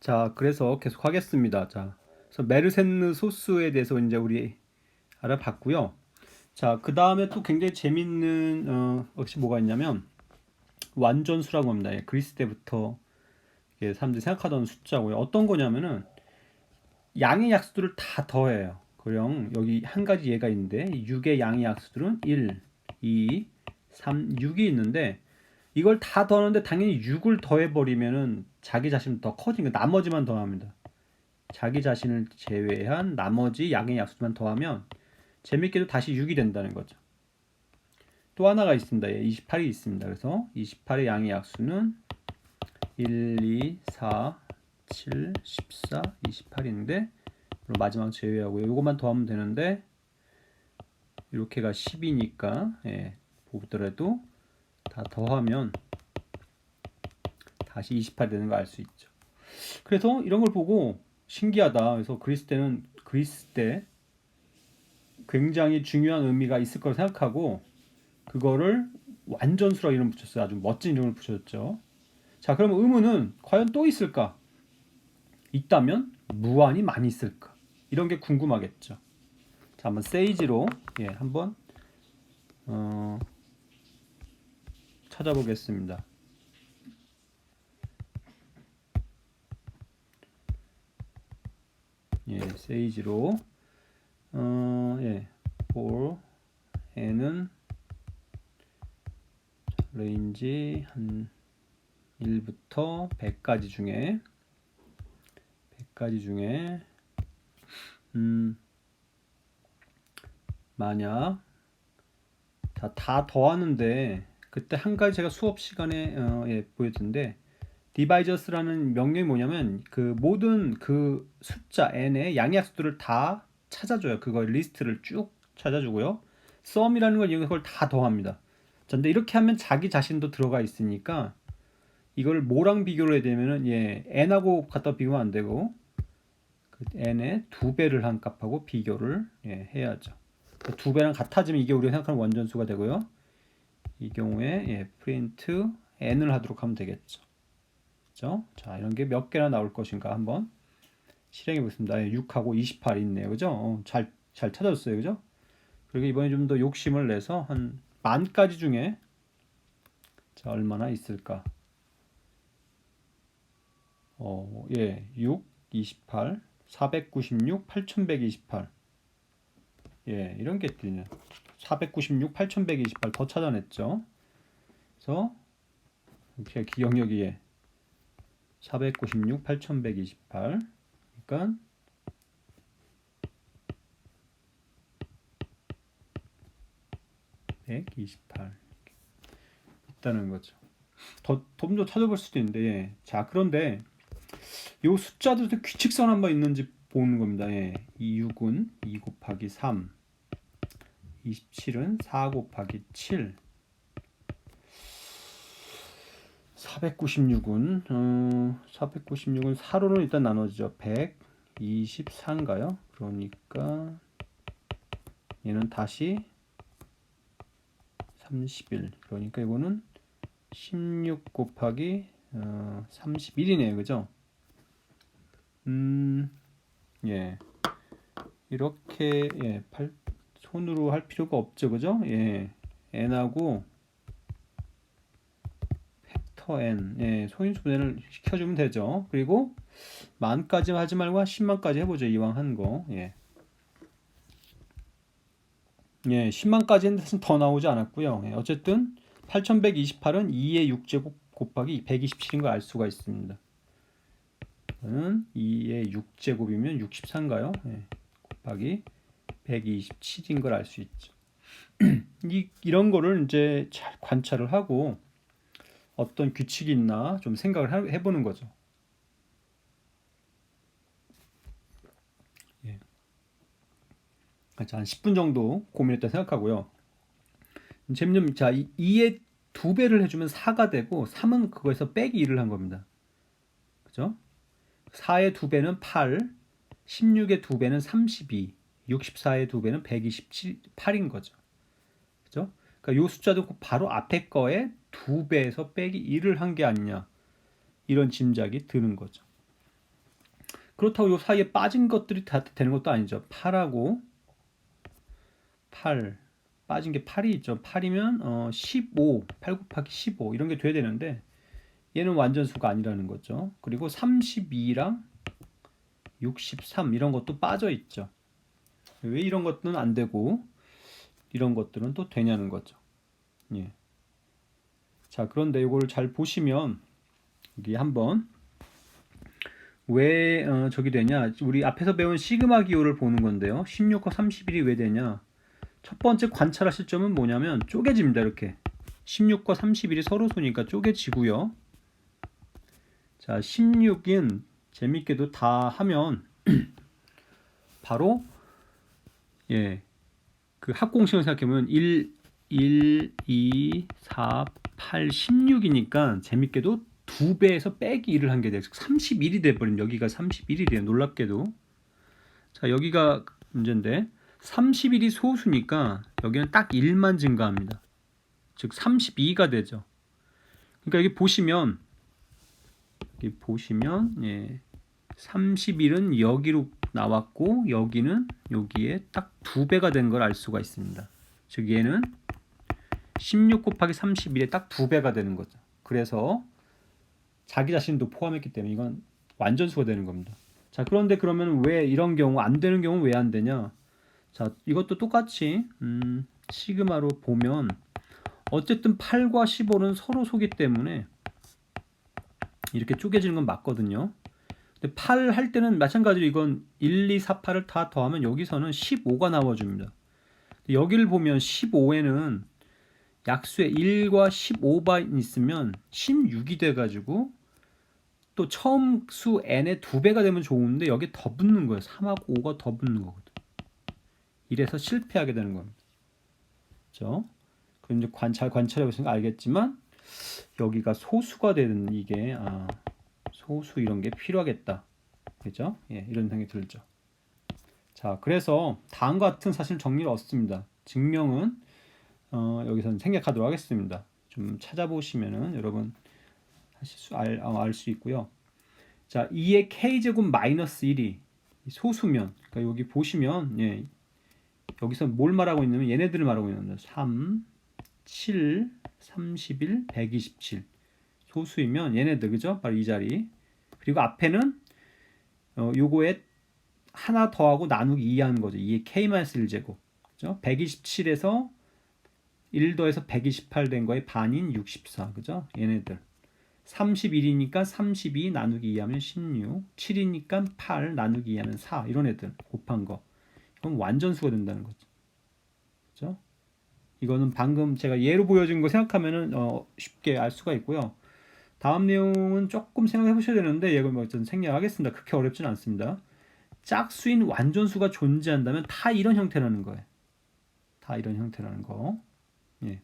자, 그래서 계속 하겠습니다. 자, 그래서 메르센느 소스에 대해서 이제 우리 알아봤고요. 자, 그 다음에 또 굉장히 재밌는 역시 뭐가 있냐면 완전수라고 합니다. 예, 그리스 때부터 사람들이 생각하던 숫자고요. 어떤 거냐면은 양의 약수들을 다 더해요. 그럼 여기 한 가지 예가 있는데 6의 양의 약수들은 1, 2, 3, 6이 있는데 이걸 다 더하는데 당연히 6을 더해버리면은 자기 자신은 더 커지니까 나머지만 더합니다. 자기 자신을 제외한 나머지 양의 약수만 더하면 재밌게도 다시 6이 된다는 거죠. 또 하나가 있습니다. 28이 있습니다. 그래서 28의 양의 약수는 1, 2, 4, 7, 14, 28인데 마지막 제외하고요. 이것만 더하면 되는데 이렇게가 10이니까 보더라도 다 더하면 다시 28이 되는 거 알 수 있죠. 그래서 이런 걸 보고 신기하다. 그래서 그리스 때 굉장히 중요한 의미가 있을 거라 생각하고 그거를 완전수라 이름 붙였어요. 아주 멋진 이름을 붙였죠. 자, 그럼 의문은 과연 또 있을까? 있다면 무한히 많이 있을까? 이런 게 궁금하겠죠. 자, 한번 세이지로 한번 찾아보겠습니다. 세이지로 for n은 레인지 한 1부터 100까지 중에 만약 다 더하는데 그때 한 가지 제가 수업 시간에 보여드렸는데 디바이저스라는 명령이 뭐냐면 그 모든 그 숫자 n의 양약수들을 다 찾아줘요. 그거 리스트를 쭉 찾아주고요. 썸이라는 걸 이용해서 그걸 다 더합니다. 자, 근데 이렇게 하면 자기 자신도 들어가 있으니까 이걸 뭐랑 비교를 해야 되면은 n하고 갖다 비교하면 안 되고 그 n의 2배를 한 값하고 비교를 해야죠. 두 배랑 같아지면 이게 우리가 생각하는 원전수가 되고요. 이 경우에 프린트 n을 하도록 하면 되겠죠. 그죠? 자, 이런 게 몇 개나 나올 것인가 한번 실행해 보겠습니다. 6하고 28이 있네요. 그죠? 잘 찾아줬어요. 그죠? 그리고 이번에 좀 더 욕심을 내서 한 10,000가지 중에 자, 얼마나 있을까? 6, 28, 496, 8128. 이런 게 뜨네요. 496, 8128 더 찾아냈죠. 그래서 이렇게 기억력이 496, 8128. 그러니까 128 있다는 거죠. 좀 더 찾아볼 수도 있는데 자, 그런데 이 숫자도 규칙선 한번 있는지 보는 겁니다. 이 6은 2 곱하기 3, 27은 4 곱하기 7, 496은 4로는 일단 나눠지죠. 124인가요? 그러니까 얘는 다시 31. 그러니까 이거는 16 곱하기 31이네요. 그죠? 이렇게 손으로 할 필요가 없죠. 그죠? n하고 터 n 소인수분해를 시켜주면 되죠. 그리고 만까지 하지 말고 한 10만까지 해보죠. 이왕 한 거. 10만까지 했는데 더 나오지 않았고요. 어쨌든 8128은 2의 6제곱 곱하기 127인 걸 알 수가 있습니다. 저는 2의 6제곱이면 64인가요? 곱하기 127인 걸 알 수 있죠. 이런 거를 이제 잘 관찰을 하고 어떤 규칙이 있나 좀 생각을 해보는 거죠. 한 10분 정도 고민했다 생각하고요. 점점 자 2의 2배를 해주면 4가 되고 3은 그거에서 빼기 1을 한 겁니다. 그죠? 4의 2배는 8, 16의 2배는 32, 64의 2배는 128인 거죠. 그죠? 그러니까 이 숫자도 바로 앞에 거에 2배에서 빼기 1을 한 게 아니냐 이런 짐작이 드는 거죠. 그렇다고 요 사이에 빠진 것들이 다 되는 것도 아니죠. 8하고 8 빠진 게 8이 있죠. 8이면 15, 8 곱하기 15 이런 게 돼야 되는데 얘는 완전수가 아니라는 거죠. 그리고 32랑 63 이런 것도 빠져 있죠. 왜 이런 것들은 안 되고 이런 것들은 또 되냐는 거죠. 예. 자, 그런데 이걸 잘 보시면 여기 한번 왜 저기 되냐? 우리 앞에서 배운 시그마 기호를 보는 건데요. 16과 31이 왜 되냐? 첫 번째 관찰하실 점은 뭐냐면 쪼개집니다. 이렇게 16과 31이 서로 소니까 쪼개지고요. 자, 16인 재밌게도 다 하면 바로 예, 그 합공식을 생각해보면 1, 2, 4, 8, 16이니까 재밌게도 2배에서 빼기 1을 한 게 돼요. 31이 돼버린 여기가 31이 돼요. 놀랍게도. 자, 여기가 문제인데 31이 소수니까 여기는 딱 1만 증가합니다. 즉 32가 되죠. 그러니까 여기 보시면 예, 31은 여기로 나왔고 여기는 여기에 딱 2배가 된 걸 알 수가 있습니다. 즉 얘는 16 곱하기 31에 딱 2배가 되는 거죠. 그래서 자기 자신도 포함했기 때문에 이건 완전수가 되는 겁니다. 자, 그런데 그러면 왜 이런 경우 안 되는 경우 왜 안 되냐? 자, 이것도 똑같이 시그마로 보면 어쨌든 8과 15는 서로 소기 때문에 이렇게 쪼개지는 건 맞거든요. 근데 8 할 때는 마찬가지로 이건 1, 2, 4, 8을 다 더하면 여기서는 15가 나와줍니다. 여기를 보면 15에는 약수에 1과 15가 있으면 16이 돼가지고 또 처음 수 n의 2배가 되면 좋은데 여기 더 붙는 거예요. 3하고 5가 더 붙는 거거든. 이래서 실패하게 되는 겁니다. 그렇죠? 그럼 이제 잘 관찰해 보시면 알겠지만 여기가 소수가 되는 이게 소수 이런 게 필요하겠다. 그죠? 예, 이런 생각이 들죠. 자, 그래서 다음과 같은 사실 정리를 얻습니다. 증명은 여기서는 생략하도록 하겠습니다. 좀 찾아보시면은 여러분 알 수 있고요. 자, 2의 k제곱 마이너스 1이 소수면, 그러니까 여기 보시면 예, 여기서 뭘 말하고 있냐면 얘네들을 말하고 있는데 3, 7, 31, 127 소수이면 얘네들 그죠? 바로 이 자리. 그리고 앞에는 요거에 하나 더하고 나누기 2 하는 거죠. 2의 k-1제곱. 그죠? 127에서 1 더해서 128 된 거에 반인 64. 그죠? 얘네들. 31이니까 32 나누기 2 하면 16. 7이니까 8 나누기 2 하면 4. 이런 애들 곱한 거. 이건 완전수가 된다는 거죠. 그죠? 이거는 방금 제가 예로 보여준 거 생각하면은 쉽게 알 수가 있고요. 다음 내용은 조금 생각해 보셔야 되는데 이건 뭐 전 생략하겠습니다. 그렇게 어렵진 않습니다. 짝수인 완전수가 존재한다면 다 이런 형태라는 거예요. 다 이런 형태라는 거. 예.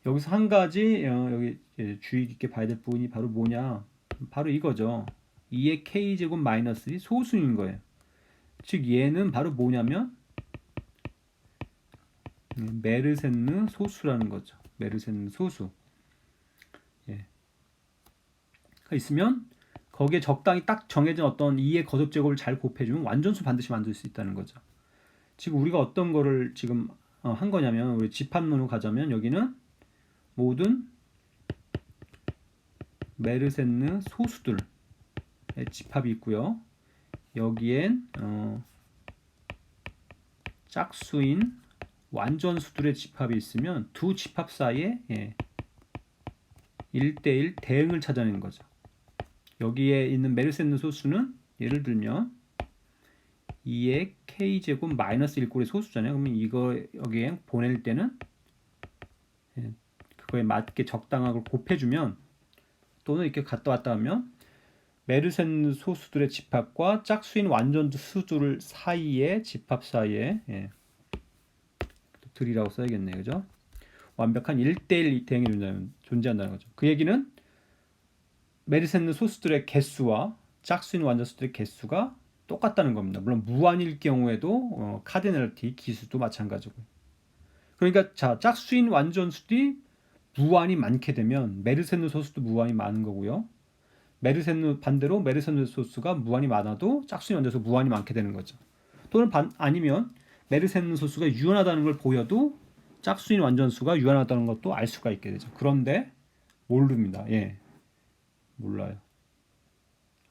여기서 한 가지 여기 주의 깊게 봐야 될 부분이 바로 뭐냐? 바로 이거죠. 2의 k제곱 마이너스 1이 소수인 거예요. 즉 얘는 바로 뭐냐면 메르센느 소수라는 거죠. 메르센느 소수. 예. 있으면 거기에 적당히 딱 정해진 어떤 2의 거듭 제곱을 잘 곱해주면 완전수 반드시 만들 수 있다는 거죠. 지금 우리가 어떤 거를 지금 한 거냐면 우리 집합론으로 가자면 여기는 모든 메르센느 소수들의 집합이 있고요. 여기엔 짝수인 완전수들의 집합이 있으면 두 집합 사이에 1대1 대응을 찾아내는 거죠. 여기에 있는 메르센느 소수는 예를 들면 2의 k제곱 마이너스 1꼴의 소수잖아요. 그러면 이거 여기에 보낼 때는 그거에 맞게 적당하게 곱해주면 또는 이렇게 갔다 왔다 하면 메르센느 소수들의 집합과 짝수인 완전수들 사이의 집합 사이에 들이라고 써야겠네요. 그죠? 완벽한 1대1 대응이 존재한다는 거죠. 그 얘기는 메르센느 소수들의 개수와 짝수인 완전수들의 개수가 똑같다는 겁니다. 물론 무한일 경우에도 카디널리티 기수도 마찬가지고요. 그러니까 자, 짝수인 완전수들이 무한이 많게 되면 메르센느 소수도 무한이 많은 거고요. 반대로 메르센누 소수가 무한히 많아도 짝수인 완전수 무한히 많게 되는 거죠. 또는 아니면 메르센누 소수가 유한하다는 걸 보여도 짝수인 완전수가 유한하다는 것도 알 수가 있게 되죠. 그런데 모릅니다. 예, 몰라요.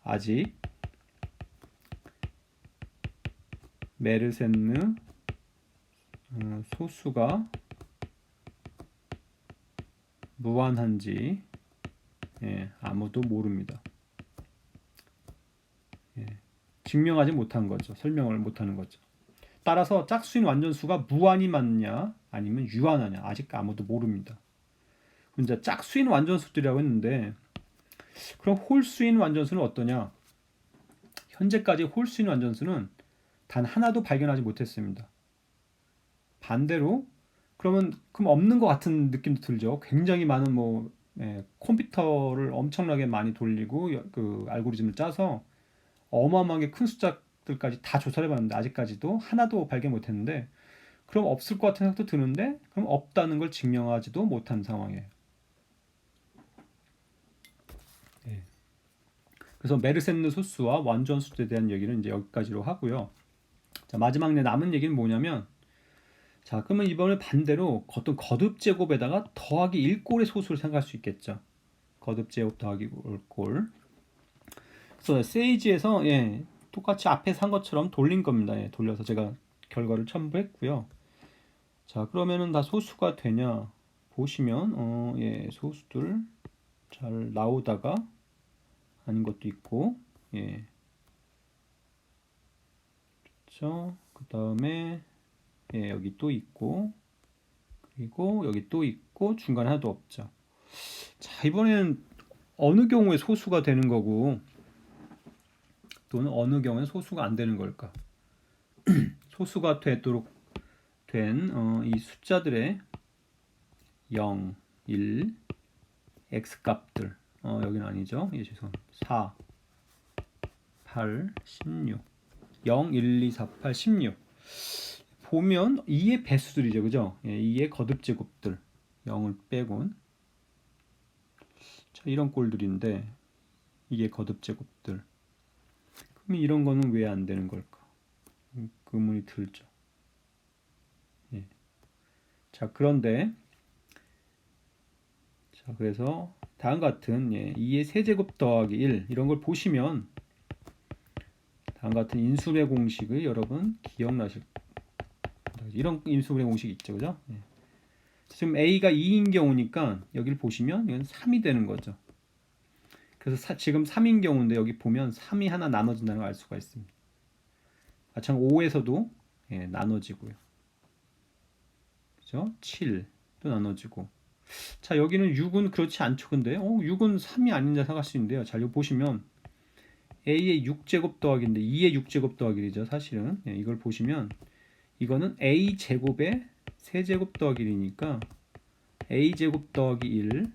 아직 메르센누 소수가 무한한지 아무도 모릅니다. 증명하지 못한 거죠. 설명을 못하는 거죠. 따라서 짝수인 완전수가 무한히 많냐 아니면 유한하냐 아직 아무도 모릅니다. 이제 짝수인 완전수들이라고 했는데 그럼 홀수인 완전수는 어떠냐? 현재까지 홀수인 완전수는 단 하나도 발견하지 못했습니다. 반대로 그럼 없는 것 같은 느낌도 들죠. 굉장히 많은 컴퓨터를 엄청나게 많이 돌리고 그 알고리즘을 짜서 어마어마하게 큰 숫자들까지 다 조사를 해봤는데 아직까지도 하나도 발견 못했는데 그럼 없을 것 같은 생각도 드는데 그럼 없다는 걸 증명하지도 못한 상황이에요. 그래서 메르센누 소수와 완전 수에 대한 얘기는 이제 여기까지로 하고요. 자, 마지막 남은 얘기는 뭐냐면 자, 그러면 이번에 반대로 어떤 거듭 제곱에다가 더하기 1꼴의 소수를 생각할 수 있겠죠. 거듭 제곱 더하기 1꼴. 그래서 세이지에서 똑같이 앞에서 한 것처럼 돌린 겁니다. 돌려서 제가 결과를 첨부했고요. 자, 그러면은 다 소수가 되냐 보시면 소수들 잘 나오다가 아닌 것도 있고 그렇죠. 그 다음에 여기 또 있고 그리고 여기 또 있고 중간에 하나도 없죠. 자, 이번에는 어느 경우에 소수가 되는 거고 또는 어느 경우에 소수가 안 되는 걸까? 소수가 되도록 된 이 숫자들의 0, 1, x 값들 여기는 아니죠. 죄송합니다. 4, 8, 16 0, 1, 2, 4, 8, 16 보면 2의 배수들이죠. 그죠? 2의 거듭제곱들 0을 빼곤 자, 이런 꼴들인데 이게 거듭제곱들 그럼 이런 거는 왜 안 되는 걸까? 의문이 들죠. 자, 그런데 자, 그래서 다음과 같은 2의 세제곱 더하기 1 이런 걸 보시면 다음과 같은 인수분해 공식을 여러분 기억나실 이런 인수분해 공식이 있죠. 그죠? 지금 A가 2인 경우니까 여기를 보시면 이건 3이 되는 거죠. 그래서 지금 3인 경우인데 여기 보면 3이 하나 나눠진다는 걸 알 수가 있습니다. 참 5에서도 나눠지고요. 그죠? 7도 나눠지고 자, 여기는 6은 그렇지 않죠. 근데 6은 3이 아닌자 생각할 수 있는데요. 자, 여기 보시면 A의 6제곱 더하기인데 2의 6제곱 더하기죠. 사실은 이걸 보시면 이거는 A 제곱의 세제곱 더하기 1이니까 A 제곱 더하기 1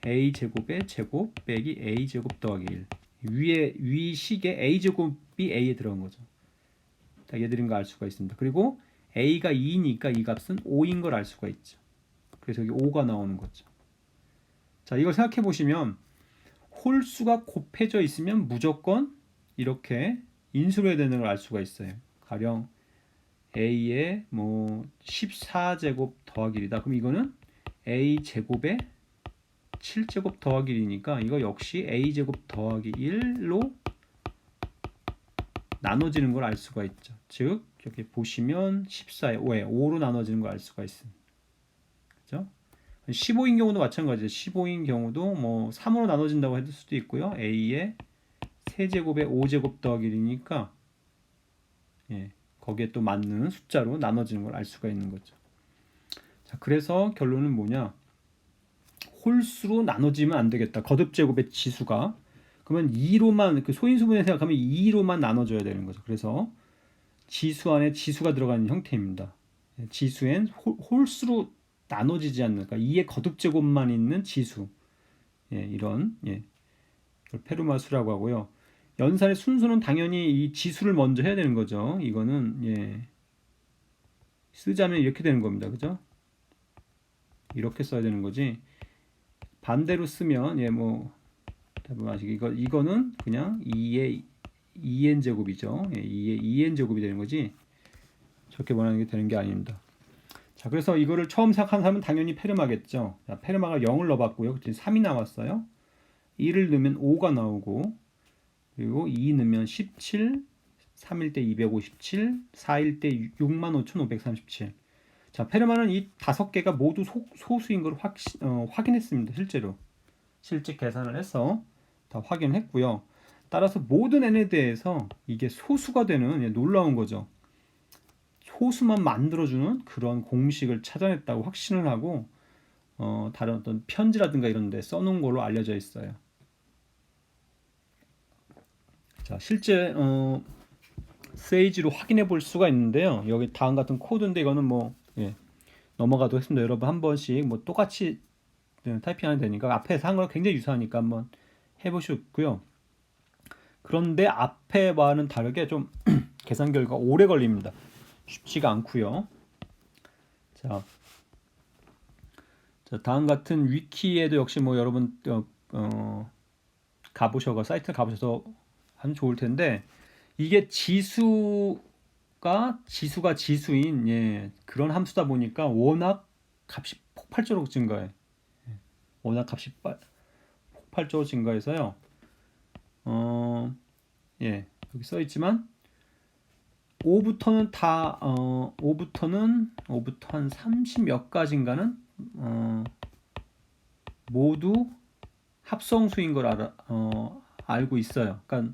A 제곱의 제곱 빼기 A 제곱 더하기 1 위 식에 A 제곱이 A에 들어간 거죠. 자, 얘들인 거 알 수가 있습니다. 그리고 A가 2니까 이 값은 5인 걸 알 수가 있죠. 그래서 여기 5가 나오는 거죠. 자, 이걸 생각해 보시면 홀수가 곱해져 있으면 무조건 이렇게 인수로 해야 되는 걸 알 수가 있어요. 가령 A의 14제곱 더하기 1이다. 그럼 이거는 A 제곱의 7제곱 더하기 1이니까 이거 역시 A 제곱 더하기 1로 나눠지는 걸 알 수가 있죠. 즉 여기 보시면 14에 5로 나눠지는 걸 알 수가 있습니다. 그죠? 15인 경우도 마찬가지죠. 15인 경우도 3으로 나눠진다고 할 수도 있고요. A의 세제곱의 5제곱 더하기 1이니까 거기에 또 맞는 숫자로 나눠지는 걸 알 수가 있는 거죠. 자, 그래서 결론은 뭐냐? 홀수로 나눠지면 안 되겠다. 거듭제곱의 지수가 그러면 2로만 그 소인수분해 생각하면 2로만 나눠져야 되는 거죠. 그래서 지수 안에 지수가 들어가는 형태입니다. 지수엔 홀수로 나눠지지 않는 그러니까 2의 거듭제곱만 있는 지수 이런 페루마수라고 하고요. 연산의 순서는 당연히 이 지수를 먼저 해야 되는 거죠. 이거는 쓰자면 이렇게 되는 겁니다. 그죠? 이렇게 써야 되는 거지. 반대로 쓰면 이거는 그냥 2의 2n 제곱이죠. 예, 2의 2n 제곱이 되는 거지. 저렇게 원하는 게 되는 게 아닙니다. 자, 그래서 이거를 처음 생각한 사람은 당연히 페르마겠죠. 자, 페르마가 0을 넣어봤고요. 그때 3이 나왔어요. 1을 넣으면 5가 나오고, 그리고 2 넣으면 17, 3일 때 257, 4일 때 65,537. 자, 페르마는 이 5개가 모두 소수인 걸 확인했습니다. 실제 계산을 해서 다 확인했고요. 따라서 모든 n에 대해서 이게 소수가 되는 놀라운 거죠. 소수만 만들어주는 그런 공식을 찾아냈다고 확신을 하고 다른 어떤 편지라든가 이런 데 써놓은 걸로 알려져 있어요. 자, 실제 세이지로 확인해 볼 수가 있는데요. 여기 다음 같은 코드인데 이거는 뭐 넘어가도 했습니다. 여러분 한 번씩 뭐 똑같이 타이핑하면 되니까 앞에서 한 거랑 굉장히 유사하니까 한번 해보셨고요. 그런데 앞에와는 다르게 좀 계산 결과가 오래 걸립니다. 쉽지가 않고요. 자, 다음 같은 위키에도 역시 뭐 여러분 사이트 가보셔서 하면 좋을 텐데 이게 지수가 지수인 그런 함수다 보니까 워낙 값이 폭발적으로 증가해. 워낙 값이 폭발적으로 증가해서요. 여기 써 있지만 5부터는 5부터 한 30 몇 가지인가는 모두 합성수인 걸 알고 있어요. 그러니까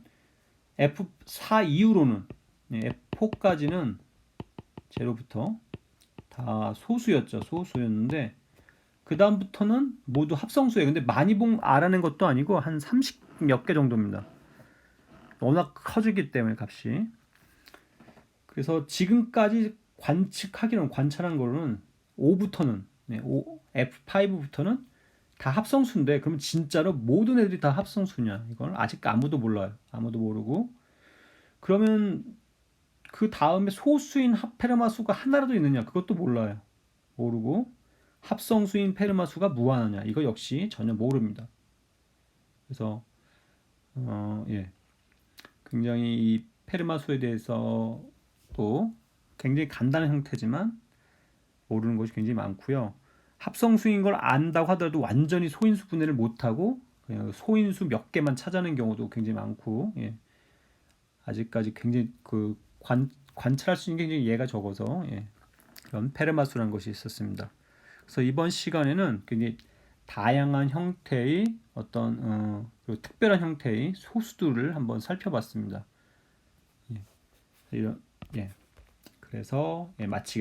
F4 이후로는 F4까지는 제로부터 다 소수였는데 그 다음부터는 모두 합성수예요. 근데 많이 알아낸 것도 아니고 한 30 몇 개 정도입니다. 워낙 커지기 때문에 값이. 그래서 지금까지 관찰한 거로는 5부터는 F5부터는 다 합성수인데 그러면 진짜로 모든 애들이 다 합성수냐? 이걸 아직 아무도 몰라요. 아무도 모르고. 그러면 그 다음에 소수인 페르마 수가 하나라도 있느냐? 그것도 몰라요. 모르고 합성수인 페르마 수가 무한하냐? 이거 역시 전혀 모릅니다. 그래서 굉장히 이 페르마 수에 대해서도 굉장히 간단한 형태지만 모르는 것이 굉장히 많고요. 합성수인 걸 안다고 하더라도 완전히 소인수 분해를 못하고 그냥 소인수 몇 개만 찾아낸 경우도 굉장히 많고 아직까지 굉장히 관찰할 수 있는 게 굉장히 예가 적어서 그런 페르마수라는 것이 있었습니다. 그래서 이번 시간에는 굉장히 다양한 형태의 어떤 특별한 형태의 소수들을 한번 살펴봤습니다. 그래서 마치겠습니다.